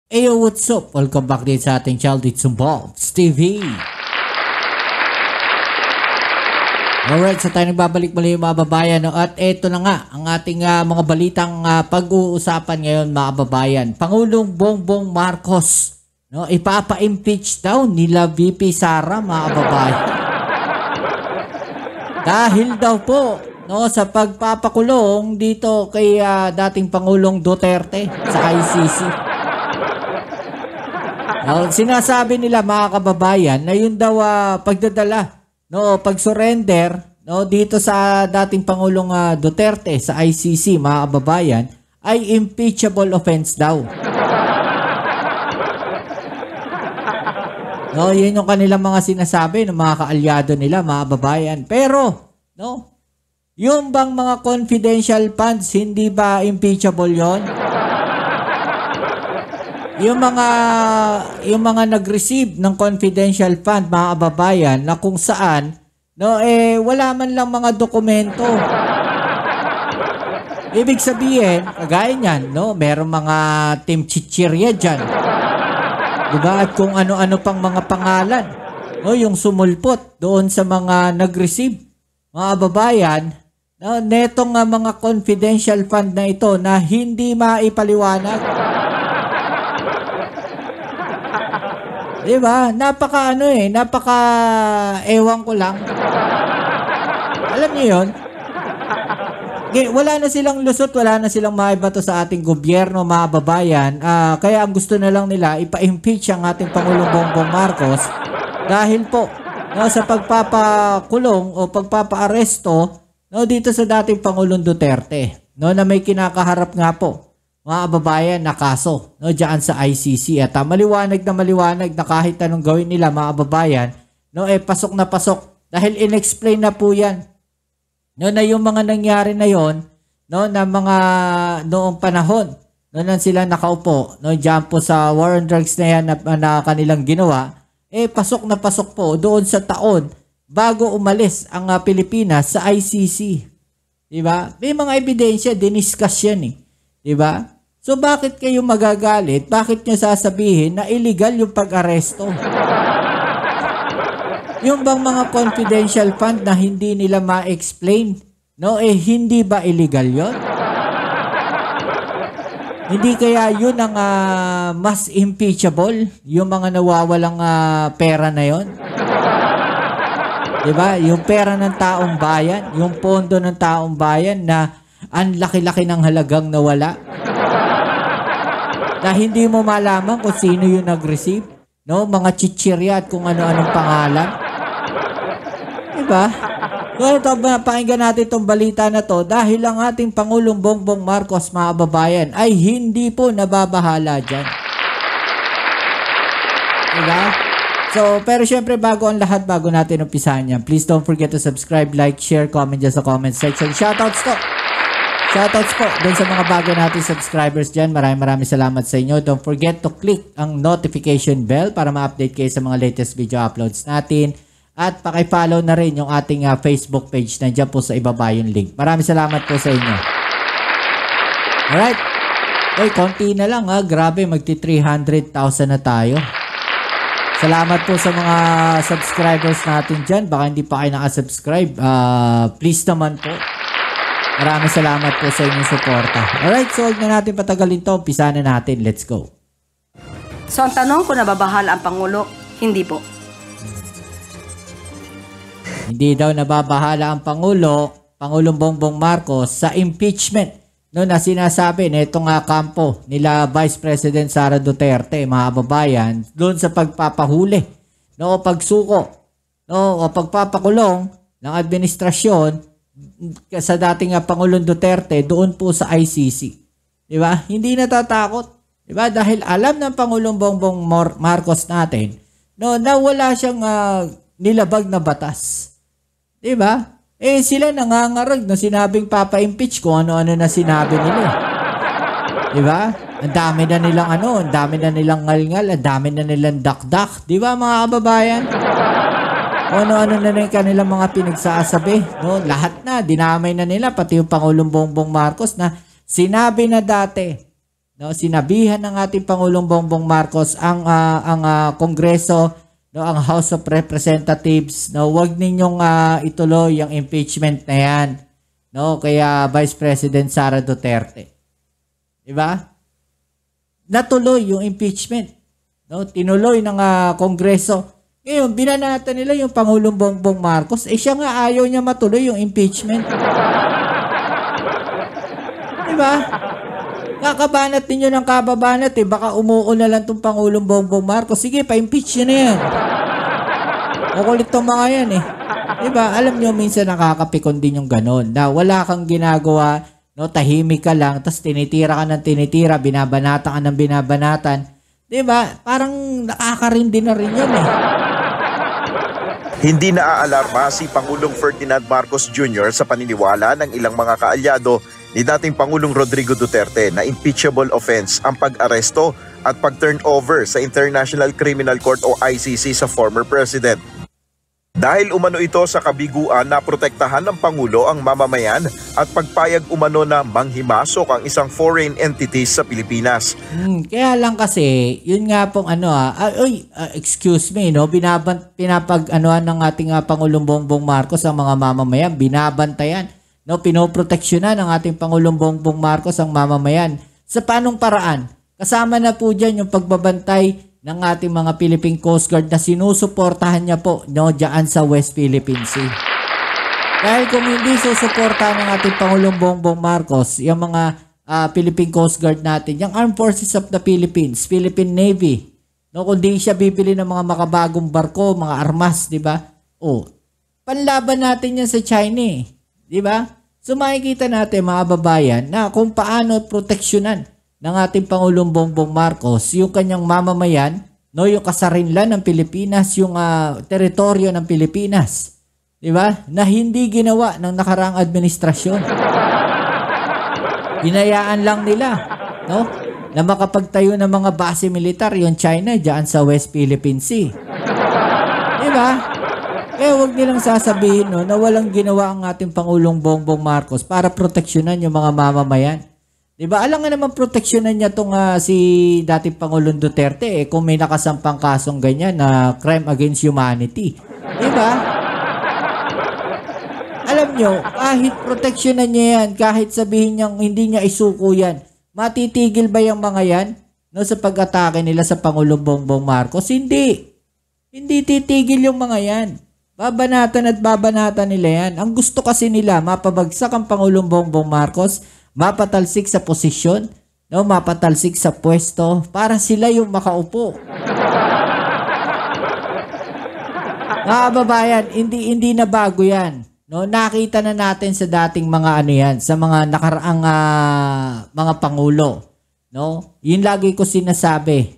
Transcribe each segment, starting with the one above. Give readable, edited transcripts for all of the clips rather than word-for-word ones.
Ayo, what's up? Welcome back din sa ating channel, It's Bobs TV. Alright, so tayo nagbabalik muli mga babayan. No? At eto na nga, ang ating mga balitang pag-uusapan ngayon mga babayan. Pangulong Bongbong Marcos, no, ipapa-impeach daw nila VP Sara mga babayan. Dahil daw po, no, sa pagpapakulong dito kay dating Pangulong Duterte sa ICC. No, sinasabi nila mga kababayan na yun daw pagdadala, no, pag-surrender, no, dito sa dating Pangulong Duterte sa ICC mga kababayan ay impeachable offense daw. No, yun yung kanilang mga sinasabi ng mga kaalyado nila mga kababayan. Pero, no, yung bang mga confidential funds hindi ba impeachable yon? Yung mga nag-receive ng confidential fund mga kababayan na kung saan no wala man lang mga dokumento. Ibig sabihin, kagaya niyan, no, merong mga team chichirya diyan. 'Di ba? At kung ano-ano pang mga pangalan, no, yung sumulpot doon sa mga nag-receive mga kababayan, no, netong mga confidential fund na ito na hindi maipaliwanag. Diba? Napaka ewan ko lang. Alam niyo yun? Wala na silang lusot, wala na silang maibato sa ating gobyerno, mga babayan. Kaya ang gusto na lang nila, ipa-impeach ang ating Pangulong Bongbong Marcos dahil po no, sa pagpapakulong o pagpapaaresto no, dito sa dating Pangulong Duterte, no, na may kinakaharap nga po mga kababayan na kaso no, dyan sa ICC. At maliwanag na kahit anong gawin nila mga kababayan, no, pasok na pasok. Dahil in-explain na po yan. No, na yung mga nangyari na yon, no, na mga noong panahon, no, nang sila nakaupo, no, dyan po sa war on drugs na yan na kanilang ginawa, pasok na pasok po doon sa taon bago umalis ang Pilipinas sa ICC. Diba? May mga ebidensya, diniscuss yan Diba? So bakit kayo magagalit? Bakit nyo sasabihin na illegal yung pag-aresto? Yung bang mga confidential fund na hindi nila ma-explain, no, hindi ba illegal yon? Hindi kaya yun ang mas impeachable? Yung mga nawawalang pera na yon? Diba? Yung pera ng taong bayan, yung pondo ng taong bayan na ang laki-laki ng halagang nawala. Na hindi mo malaman kung sino yung nag-receive, no? Mga chichirya at kung ano-anong pangalan. Diba? So ito, pakinggan natin itong balita na to dahil ang ating Pangulong Bongbong Marcos, mga babayan, ay hindi po nababahala dyan. Diba? So, pero syempre bago ang lahat, bago natin umpisahan yan, please don't forget to subscribe, like, share, comment dyan sa comment section. Shoutouts to! Shoutouts po dun sa mga bago natin subscribers dyan. Maraming salamat sa inyo. Don't forget to click ang notification bell para ma-update kayo sa mga latest video uploads natin. At paki-follow na rin yung ating Facebook page. Nandiyan po sa ibaba yung link. Maraming salamat po sa inyo. Alright. Okay, konti na lang Grabe, magti-300,000 na tayo. Salamat po sa mga subscribers natin dyan. Baka hindi pa kayo nakasubscribe. Please naman po. Maraming salamat po sa inyong suporta. Alright, so huwag na natin patagalin to. Umpisa na natin. Let's go. So ang tanong kung nababahala ang Pangulo, hindi po. Hindi daw nababahala ang Pangulong Bongbong Marcos sa impeachment no, na sinasabi na itong kampo nila Vice President Sara Duterte, mga kababayan, doon sa pagpapahuli, no, o pagsuko, no, o pagpapakulong ng administrasyon sa dating Pangulong Duterte doon po sa ICC. Diba? Hindi natatakot. Diba? Dahil alam ng Pangulong Bongbong Marcos natin no, na wala siyang nilabag na batas. Diba? Sila nangangarag na sinabing papa-impeach kung ano-ano na sinabi nila. Diba? Ang dami na nilang ang dami na nilang ngal-ngal, ang dami na nilang dak-dak. Diba mga kababayan? Ano-ano na rin kanilang mga pinagsasabi, no? Lahat na, dinamay na nila, pati yung Pangulong Bongbong Marcos na sinabi na dati, No, sinabihan ng ating Pangulong Bongbong Marcos ang Kongreso, no, ang House of Representatives, no, wag ninyong ituloy yung impeachment na yan, no, kaya Vice President Sara Duterte. 'Di ba? Natuloy yung impeachment, no, tinuloy ng Kongreso. Ngayon, binanatan nila yung Pangulong Bongbong Marcos, siya nga ayaw niya matuloy yung impeachment. 'Di ba? Kakabanat ninyo ng kababanat baka umuo na lang itong Pangulong Bongbong Marcos. Sige, pa-impeach nyo na yan. Makulit itong mga yan Diba? Alam nyo, minsan nakakapikon din yung ganon. Na wala kang ginagawa, no, tahimik ka lang, tapos tinitira ka ng tinitira, binabanatan ka ng binabanatan. Diba? Parang nakakarindi na rin yun Hindi naaalarma si Pangulong Ferdinand Marcos Jr. sa paniniwala ng ilang mga kaalyado ni dating Pangulong Rodrigo Duterte na impeachable offense ang pag-aresto at pag-turnover sa International Criminal Court o ICC sa former president. Dahil umano ito sa kabiguan na protektahan ng Pangulo ang mamamayan at pagpayag umano na manghimasok ang isang foreign entities sa Pilipinas. Kaya lang kasi, yun nga pong excuse me, no, pinapag-anuan ng ating Pangulong Bongbong Marcos ang mga mamamayan, binabantayan. No, pinoproteksyonan ng ating Pangulong Bongbong Marcos ang mamamayan. Sa panong paraan? Kasama na po dyan yung pagbabantay ng ating mga Philippine Coast Guard na sinusuportahan niya po, no, dyan sa West Philippine Sea. Dahil kung hindi susuportahan ng ating Pangulong Bongbong Marcos, yung mga Philippine Coast Guard natin, yung Armed Forces of the Philippines, Philippine Navy, no, kung di siya bibili ng mga makabagong barko, mga armas, di ba? Panlaban natin yan sa China, di ba? So makikita natin mga babayan na kung paano proteksyonan ng ating Pangulong Bongbong Marcos yung kanyang mamamayan, no, yung kasarinlan ng Pilipinas, yung teritoryo ng Pilipinas, di ba? Na hindi ginawa ng nakaraang administrasyon. Hinayaan lang nila, no, na makapagtayo ng mga base militar yung China diyan sa West Philippine Sea. Di ba? Kaya huwag nilang sasabihin, no, na walang ginawa ang ating Pangulong Bongbong Marcos para proteksyonan yung mga mamamayan. Diba? Alam nga naman proteksyonan niya itong si dating Pangulong Duterte kung may nakasampang kasong ganyan na crime against humanity. Diba? Alam nyo, kahit proteksyonan niya yan, kahit sabihin niyang hindi niya isuko yan, matitigil ba yung mga yan, no, sa pag-atake nila sa Pangulong Bongbong Marcos? Hindi. Hindi titigil yung mga yan. Babanatan at babanatan nila yan. Ang gusto kasi nila, mapabagsak ang Pangulong Bongbong Marcos, mapatalsik sa posisyon, no, mapatalsik sa pwesto para sila yung makaupo. Mga kababayan, hindi na bago yan. No, nakita na natin sa dating mga yan, sa mga nakaraang mga pangulo, no? Yun lagi ko sinasabi.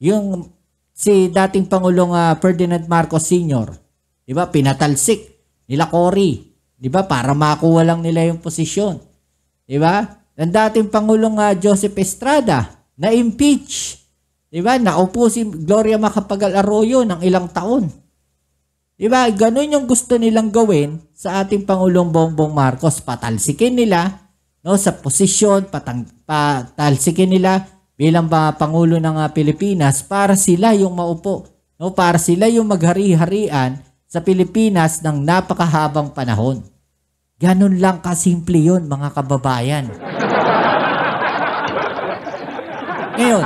Yung si dating Pangulong Ferdinand Marcos Sr., 'di ba, pinatalsik nila Cory, 'di ba, para makuha lang nila yung posisyon. 'Di ba? Ang dating Pangulong Joseph Estrada na impeach. 'Di ba? Naupo si Gloria Macapagal Arroyo ng ilang taon. 'Di ba? Ganun yung gusto nilang gawin sa ating Pangulong Bongbong Marcos. Patalsikin nila, no, sa posisyon, patalsikin nila bilang Pangulo ng Pilipinas para sila yung maupo, no, para sila yung maghari-harian sa Pilipinas ng napakahabang panahon. Ganun lang kasimple yun, mga kababayan. Ngayon,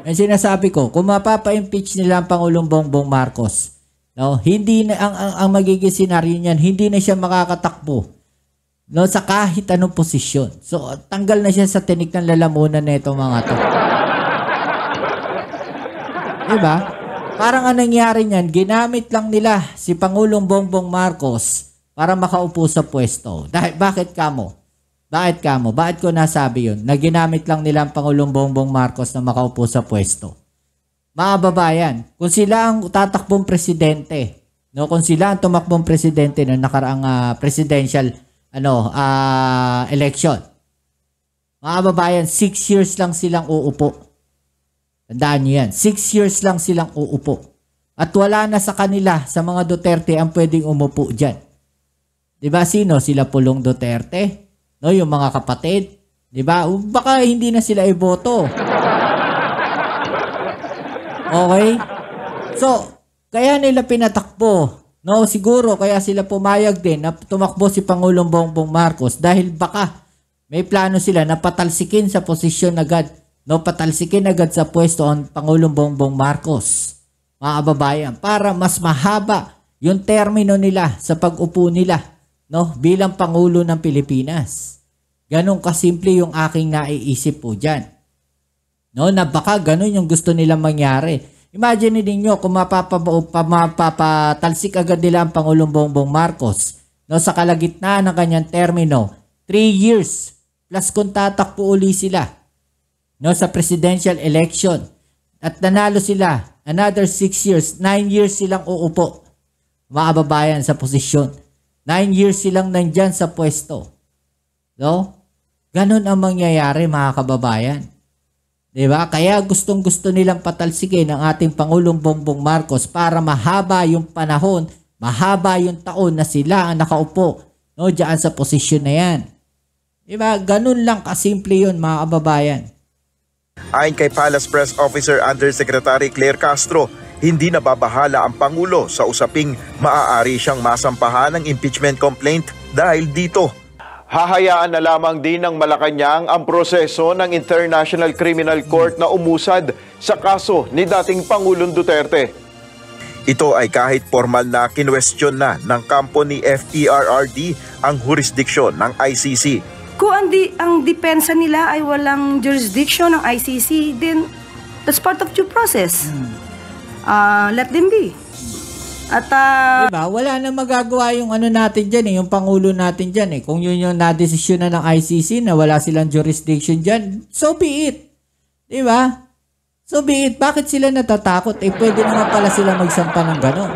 ang sinasabi ko, kung mapapa-impeach nila ang Pangulong Bongbong Marcos, no, hindi na ang magiging senaryo niyan, hindi na siya makakatakbo, no, sa kahit anong posisyon. So, tanggal na siya sa tinik ng lalamunan na itong mga to. Diba? Parang anong nangyari niyan, ginamit lang nila si Pangulong Bongbong Marcos para makaupo sa pwesto. Bakit kamo? Bakit ko nasabi yun? Na ginamit lang nila ang Pangulong Bongbong Marcos na makaupo sa pwesto. Mga babayan, kung sila ang tatakbong presidente, no, kung sila ang tumakbong presidente ng nakaraang presidential election, mga babayan, 6 years lang silang uupo. Tandaan nyo yan, 6 years lang silang uupo. At wala na sa kanila, sa mga Duterte, ang pwedeng umupo dyan. Diba sino? Sila Pulong Duterte, no, yung mga kapatid, Diba? Baka hindi na sila iboto. Okay? So, kaya nila pinatakbo. No, siguro kaya sila pumayag din na tumakbo si Pangulong Bongbong Marcos dahil baka may plano sila na patalsikin sa posisyon agad. No, patalsikin agad sa pwesto ang Pangulong Bongbong Marcos. Mga kababayan, para mas mahaba yung termino nila sa pag-upo nila, no, bilang Pangulo ng Pilipinas. Ganon kasimple yung aking naiisip po dyan. No, na baka ganon yung gusto nilang mangyari. Imagine ninyo kung mapapatalsik agad nila ang Pangulong Bongbong Marcos, no, sa kalagitnaan ng kanyang termino, 3 years plus kung tatakbo uli sila, no, sa presidential election at nanalo sila another 6 years, 9 years silang uupo, mga kababayan, sa posisyon. 9 years silang nandyan sa pwesto. No? Ganon ang mangyayari, mga kababayan. Diba? Kaya gustong-gusto nilang patalsikin ang ating Pangulong Bongbong Marcos para mahaba yung panahon, mahaba yung taon na sila ang nakaupo, no, diyan sa posisyon na yan. Diba? Ganon lang kasimple yun, mga kababayan. Ayon kay Palace Press Officer Undersecretary Claire Castro, hindi nababahala ang Pangulo sa usaping maaari siyang masampahan ng impeachment complaint dahil dito. Hahayaan na lamang din ng Malacanang ang proseso ng International Criminal Court na umusad sa kaso ni dating Pangulong Duterte. Ito ay kahit formal na kinwestiyon na ng kampo ni FERRD ang jurisdiksyon ng ICC. Kung ang depensa nila ay walang jurisdiction ng ICC, then that's part of due process. Let them be. At diba? Wala na magagawa yung ano natin dyan, yung Pangulo natin dyan. Kung yun yung nadesisyon na ng ICC na wala silang jurisdiction dyan, so be it. Diba? So be it. Bakit sila natatakot? Pwede naman pala sila magsampa ng gano'n.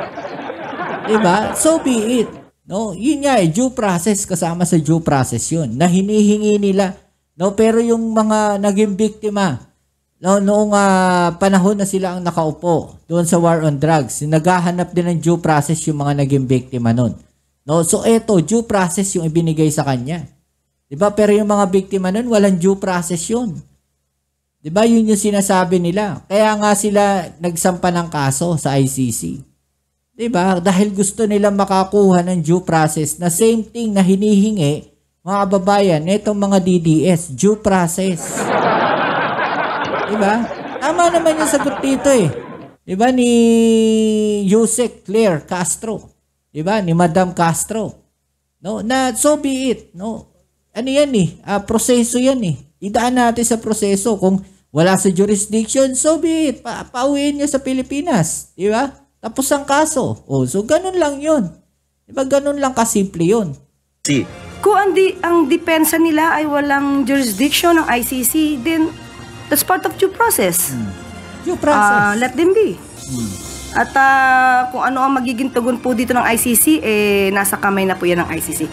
Diba? So be it. No, yun nga due process, kasama sa due process yun na hinihingi nila. No, pero yung mga naging biktima, no, noong panahon na sila ang nakaupo doon sa war on drugs, naghahanap din ng due process yung mga naging biktima noon. No, so eto, due process yung ibinigay sa kanya. 'Di ba? Pero yung mga biktima noon, walang due process yun. 'Di ba? Yun yung sinasabi nila. Kaya nga sila nagsampa ng kaso sa ICC. Diba? Dahil gusto nila makakuha ng due process na same thing na hinihingi, mga kababayan, itong mga DDS, due process. Diba? Tama naman yung sagot dito Diba? Ni Yusek Claire Castro. Diba? Ni Madam Castro. No? Na so be it. No? Ano yan proseso yan Idaan natin sa proseso. Kung wala sa jurisdiction, so be it. Pauwiin nyo sa Pilipinas. Diba? Tapos ang kaso. So ganun lang yun. Diba ganun lang kasimple yun. Kung ang depensa nila ay walang jurisdiction ng ICC, then that's part of due process. Due process. Let them be. At kung ano ang magiging tugon po dito ng ICC, nasa kamay na po yan ng ICC.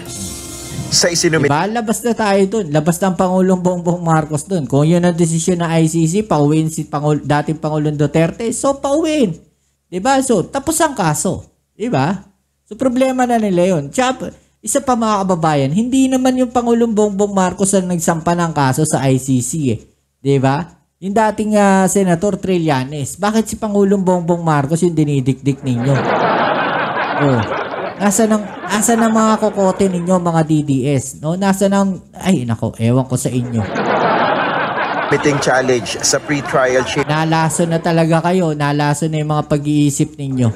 Sa isinumit. Diba? Labas na tayo dun. Labas ng Pangulong Bongbong Marcos dun. Kung yun ang desisyon ng ICC, pauwiin si dating Pangulong Duterte, so pauwiin. Diba? So, tapos ang kaso. Diba? So, problema na nila yun. Tsaka, isa pa mga kababayan, hindi naman yung Pangulong Bongbong Marcos ang nagsampa ng kaso sa ICC Diba? Yung dating Senator Trillanes. Bakit si Pangulong Bongbong Marcos yung dinidikdik ninyo? Nasa ng mga kokote ninyo, mga DDS? No? Nasa ng, ewan ko sa inyo. Meeting challenge sa pre-trial chamber Nalaso na talaga kayo. Nalaso na yung mga pag-iisip ninyo.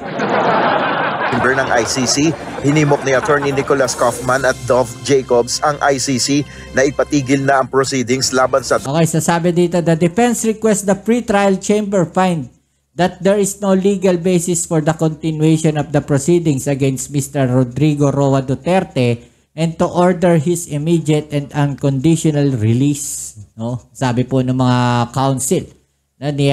ng ICC, hinimok ni Attorney Nicholas Kaufman at Dov Jacobs ang ICC na ipatigil na ang proceedings laban sa... Okay, sasabi dito, the defense requests the pre-trial chamber find that there is no legal basis for the continuation of the proceedings against Mr. Rodrigo Roa Duterte and to order his immediate and unconditional release. No? Sabi po ng mga council na ni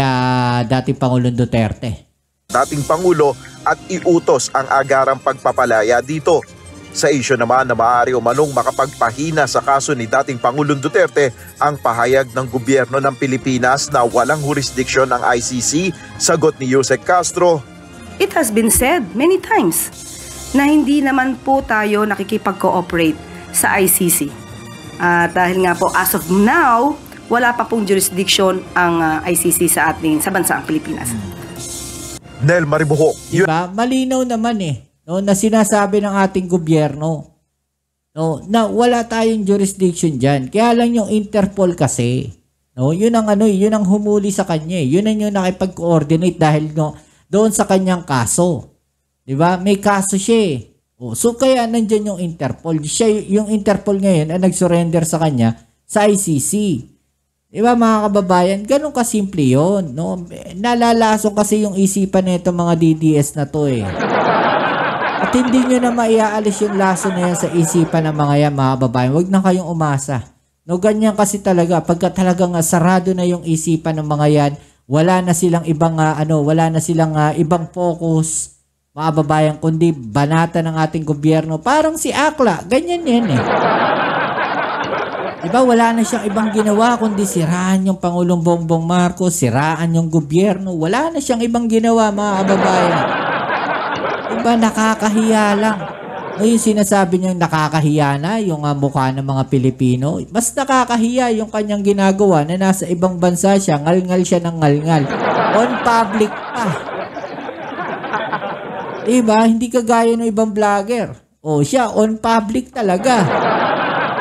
dating Pangulong Duterte. Dating Pangulo at iutos ang agarang pagpapalaya dito. Sa isyu naman na maaari umanong makapagpahina sa kaso ni dating Pangulong Duterte ang pahayag ng gobyerno ng Pilipinas na walang jurisdiksyon ng ICC, sagot ni Yusek Castro. It has been said many times na hindi naman po tayo nakikipag-cooperate sa ICC. Dahil nga po, as of now, wala pa pong jurisdiction ang ICC sa bansang Pilipinas. Nel Maribuhok, Diba? Malinaw naman no, na sinasabi ng ating gobyerno, no, na wala tayong jurisdiction dyan. Kaya lang yung Interpol kasi, no, yun ang humuli sa kanya. Yun ang yung nakipag-coordinate dahil doon sa kanyang kaso. Diba? May kaso siya so kaya nandyan yung Interpol. Yung Interpol ngayon ang nag-surrender sa kanya sa ICC. Diba mga kababayan? Ganun kasimple yun. No? Nalalason kasi yung isipan na itong mga DDS na to At hindi nyo na maiaalis yung lason na yan sa isipan ng mga yan mga kababayan. Huwag na kayong umasa. No, ganyan kasi talaga. Pagka talagang sarado na yung isipan ng mga yan, wala na silang ibang ibang focus mga kababayan, kundi banata ng ating gobyerno. Parang si Akla, ganyan yan Diba, wala na siyang ibang ginawa kundi siraan yung Pangulong Bongbong Marcos, siraan yung gobyerno. Wala na siyang ibang ginawa mga kababayan. Diba, nakakahiya lang. Yung sinasabi niyo nakakahiya na yung mukha ng mga Pilipino. Mas nakakahiya yung kanyang ginagawa na nasa ibang bansa siya, ngalngal siya ng ngalngal. On public pa. Diba? Hindi kagaya ng ibang vlogger. Siya on public talaga.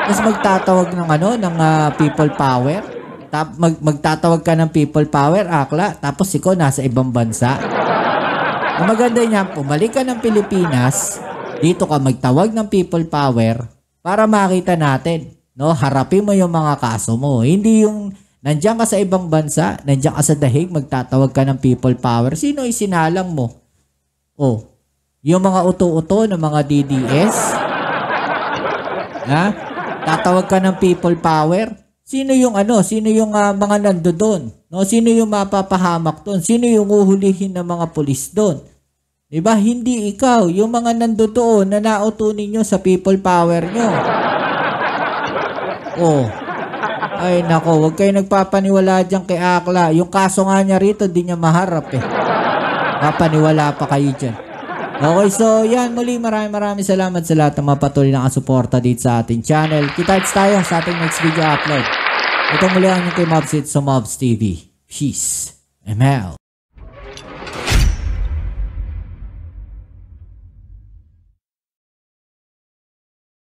Tapos magtatawag ng people power. Magtatawag ka ng people power, Akla. Tapos ikaw nasa ibang bansa. Ang maganda niya, pumalik ka ng Pilipinas, dito ka magtawag ng people power para makita natin. No? Harapin mo yung mga kaso mo. Hindi yung nandiyan ka sa ibang bansa, nandiyan ka sa dahig, magtatawag ka ng people power. Sino isinalang mo? Yung mga uto-uto ng mga DDS? Tatawag ka ng people power? Sino yung mga nandoon? No, sino yung mapapahamak doon? Sino yung uhulihin ng mga pulis doon? 'Di ba? Hindi ikaw, yung mga nandoon na nauto ninyo sa people power nyo. Ay nako, wag kayo nagpapaniwala diyan kay Akla. Yung kaso nga niya rito, di niya maharap Papaniwala pa kayo diyan. Okay, so yan muli, maraming salamat sa lahat ng mga patuloy na kasuporta dito sa ating channel. Kita-kits tayo sa ating next video upload. Ito muli ang inyong kay Mobs sa Mobs TV. Peace. ML.